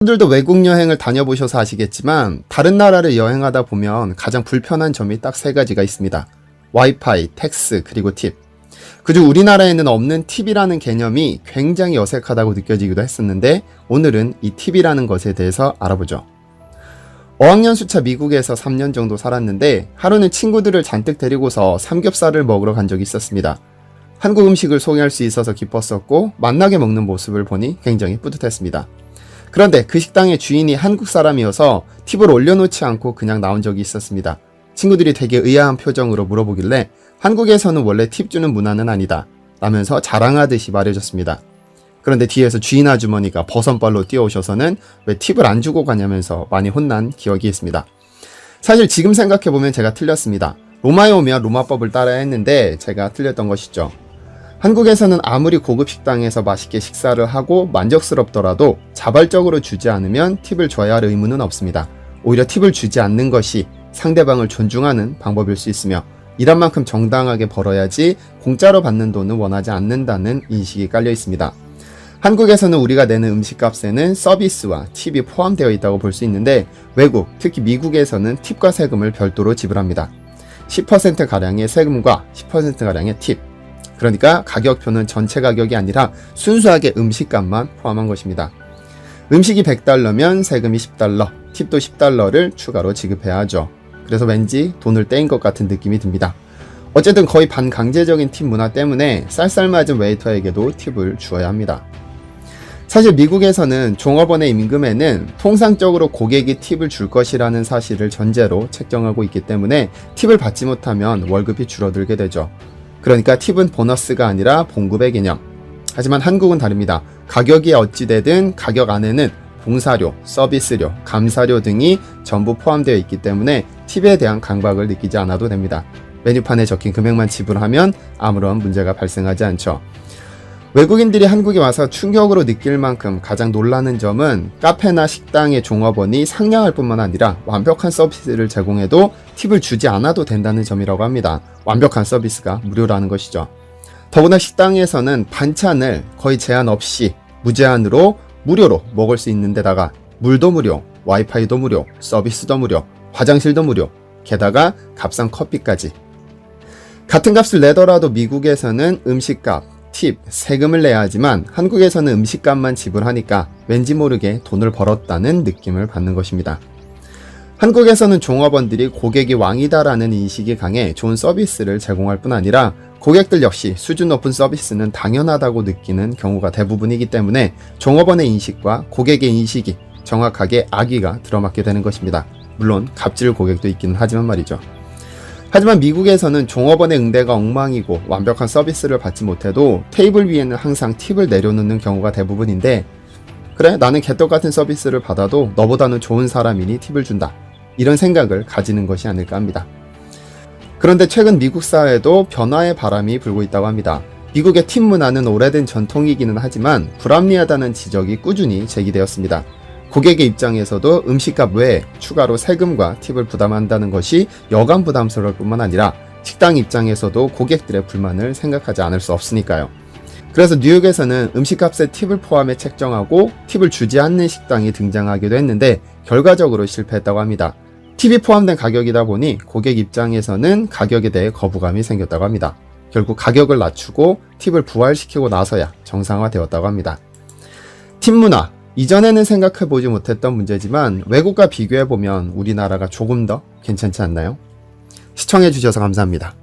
분들도 외국 여행을 다녀보셔서 아시겠지만 다른 나라를 여행하다 보면 가장 불편한 점이 딱 세 가지가 있습니다. 와이파이, 텍스, 그리고 팁. 그중 우리나라에는 없는 팁이라는 개념이 굉장히 어색하다고 느껴지기도 했었는데 오늘은 이 팁이라는 것에 대해서 알아보죠. 어학연 수차 미국에서 3년 정도 살았는데 하루는 친구들을 잔뜩 데리고서 삼겹살을 먹으러 간 적이 있었습니다. 한국 음식을 소개할 수 있어서 기뻤었고 맛나게 먹는 모습을 보니 굉장히 뿌듯했습니다. 그런데 그 식당의 주인이 한국 사람이어서 팁을 올려놓지 않고 그냥 나온 적이 있었습니다. 친구들이 되게 의아한 표정으로 물어보길래 한국에서는 원래 팁 주는 문화는 아니다 라면서 자랑하듯이 말해줬습니다. 그런데 뒤에서 주인 아주머니가 버선발로 뛰어오셔서는 왜 팁을 안 주고 가냐면서 많이 혼난 기억이 있습니다. 사실 지금 생각해보면 제가 틀렸습니다. 로마에 오면 로마법을 따라야 했는데 제가 틀렸던 것이죠. 한국에서는 아무리 고급 식당에서 맛있게 식사를 하고 만족스럽더라도 자발적으로 주지 않으면 팁을 줘야 할 의무는 없습니다. 오히려 팁을 주지 않는 것이 상대방을 존중하는 방법일 수 있으며 일한 만큼 정당하게 벌어야지 공짜로 받는 돈은 원하지 않는다는 인식이 깔려 있습니다. 한국에서는 우리가 내는 음식값에는 서비스와 팁이 포함되어 있다고 볼 수 있는데 외국, 특히 미국에서는 팁과 세금을 별도로 지불합니다. 10%가량의 세금과 10%가량의 팁. 그러니까 가격표는 전체 가격이 아니라 순수하게 음식값만 포함한 것입니다. 음식이 $100면 세금이 $10, 팁도 $10를 추가로 지급해야 하죠. 그래서 왠지 돈을 떼인 것 같은 느낌이 듭니다. 어쨌든 거의 반강제적인 팁 문화 때문에 쌀쌀맞은 웨이터에게도 팁을 주어야 합니다. 사실 미국에서는 종업원의 임금에는 통상적으로 고객이 팁을 줄 것이라는 사실을 전제로 책정하고 있기 때문에 팁을 받지 못하면 월급이 줄어들게 되죠. 그러니까 팁은 보너스가 아니라 봉급의 개념. 하지만 한국은 다릅니다. 가격이 어찌되든 가격 안에는 봉사료, 서비스료, 감사료 등이 전부 포함되어 있기 때문에 팁에 대한 강박을 느끼지 않아도 됩니다. 메뉴판에 적힌 금액만 지불하면 아무런 문제가 발생하지 않죠. 외국인들이 한국에 와서 충격으로 느낄 만큼 가장 놀라는 점은 카페나 식당의 종업원이 상냥할 뿐만 아니라 완벽한 서비스를 제공해도 팁을 주지 않아도 된다는 점이라고 합니다. 완벽한 서비스가 무료라는 것이죠. 더구나 식당에서는 반찬을 거의 제한 없이 무제한으로 무료로 먹을 수 있는 데다가 물도 무료, 와이파이도 무료, 서비스도 무료, 화장실도 무료, 게다가 값싼 커피까지. 같은 값을 내더라도 미국에서는 음식값, 팁, 세금을 내야 하지만 한국에서는 음식값만 지불하니까 왠지 모르게 돈을 벌었다는 느낌을 받는 것입니다. 한국에서는 종업원들이 고객이 왕이다라는 인식이 강해 좋은 서비스를 제공할 뿐 아니라 고객들 역시 수준 높은 서비스는 당연하다고 느끼는 경우가 대부분이기 때문에 종업원의 인식과 고객의 인식이 정확하게 악의가 들어맞게 되는 것입니다. 물론 갑질 고객도 있기는 하지만 말이죠. 하지만 미국에서는 종업원의 응대가 엉망이고 완벽한 서비스를 받지 못해도 테이블 위에는 항상 팁을 내려놓는 경우가 대부분인데 그래 나는 개떡같은 서비스를 받아도 너보다는 좋은 사람이니 팁을 준다. 이런 생각을 가지는 것이 아닐까 합니다. 그런데 최근 미국 사회에도 변화의 바람이 불고 있다고 합니다. 미국의 팁 문화는 오래된 전통이기는 하지만 불합리하다는 지적이 꾸준히 제기되었습니다. 고객의 입장에서도 음식값 외에 추가로 세금과 팁을 부담한다는 것이 여간 부담스러울 뿐만 아니라 식당 입장에서도 고객들의 불만을 생각하지 않을 수 없으니까요. 그래서 뉴욕에서는 음식값에 팁을 포함해 책정하고 팁을 주지 않는 식당이 등장하기도 했는데 결과적으로 실패했다고 합니다. 팁이 포함된 가격이다 보니 고객 입장에서는 가격에 대해 거부감이 생겼다고 합니다. 결국 가격을 낮추고 팁을 부활시키고 나서야 정상화되었다고 합니다. 팁 문화 이전에는 생각해보지 못했던 문제지만 외국과 비교해보면 우리나라가 조금 더 괜찮지 않나요? 시청해주셔서 감사합니다.